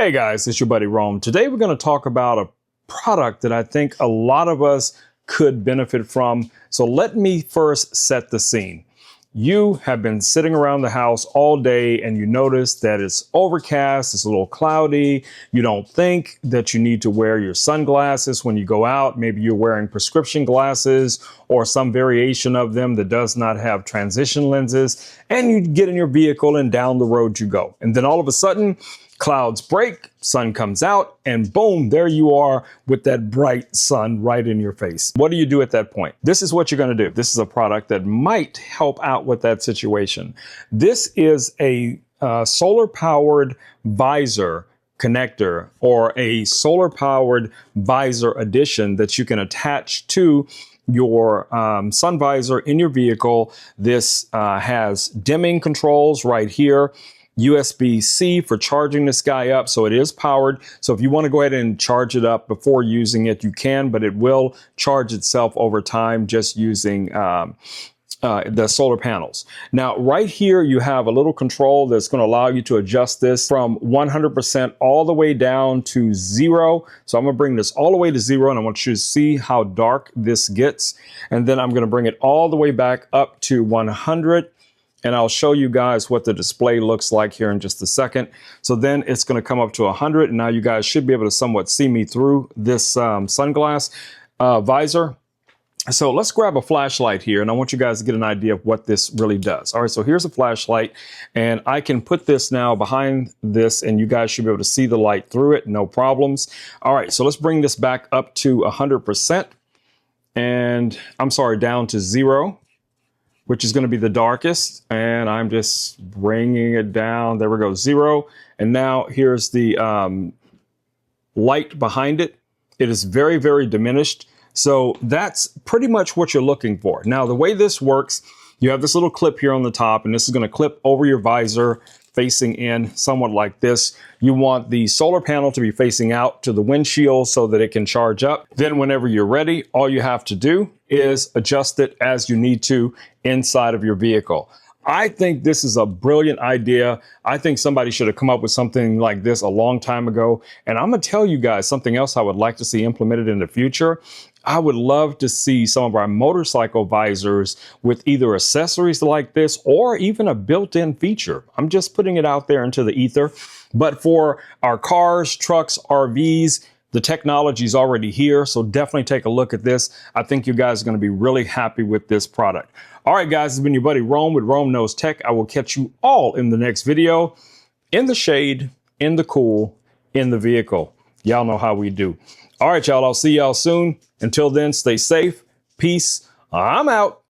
Hey guys, it's your buddy Rome. Today we're going to talk about a product that I think a lot of us could benefit from. So let me first set the scene. You have been sitting around the house all day and you notice that it's overcast, it's a little cloudy. You don't think that you need to wear your sunglasses when you go out. Maybe you're wearing prescription glasses or some variation of them that does not have transition lenses. And you get in your vehicle and down the road you go. And then all of a sudden, clouds break, sun comes out, and boom, there you are with that bright sun right in your face. What do you do at that point? This is what you're going to do. This is a product that might help out with that situation. This is a solar-powered visor connector or a solar-powered visor addition that you can attach to your sun visor in your vehicle. This has dimming controls right here. USB-C for charging this guy up, so it is powered. So if you want to go ahead and charge it up before using it, you can, but it will charge itself over time just using the solar panels. Now, right here, you have a little control that's going to allow you to adjust this from 100% all the way down to 0. So I'm going to bring this all the way to 0, and I want you to see how dark this gets. And then I'm going to bring it all the way back up to 100. And I'll show you guys what the display looks like here in just a second. So then it's going to come up to 100. And now you guys should be able to somewhat see me through this sunglass visor. So let's grab a flashlight here. And I want you guys to get an idea of what this really does. All right, so here's a flashlight. And I can put this now behind this. And you guys should be able to see the light through it. No problems. All right, so let's bring this back up to 100%. And I'm sorry, down to 0. Which is going to be the darkest, and I'm just bringing it down. There we go, 0. And now here's the light behind it. It is very, very diminished. So that's pretty much what you're looking for. Now, the way this works, you have this little clip here on the top, and this is going to clip over your visor facing in somewhat like this. You want the solar panel to be facing out to the windshield so that it can charge up. Then whenever you're ready, all you have to do is adjust it as you need to inside of your vehicle. I think this is a brilliant idea. I think somebody should have come up with something like this a long time ago. And I'm going to tell you guys something else I would like to see implemented in the future. I would love to see some of our motorcycle visors with either accessories like this or even a built-in feature. I'm just putting it out there into the ether. But for our cars, trucks, RVs, the technology is already here, so definitely take a look at this. I think you guys are going to be really happy with this product. All right, guys, it's been your buddy Rome with Rome Knows Tech. I will catch you all in the next video, in the shade, in the cool, in the vehicle. Y'all know how we do. All right, y'all, I'll see y'all soon. Until then, stay safe. Peace. I'm out.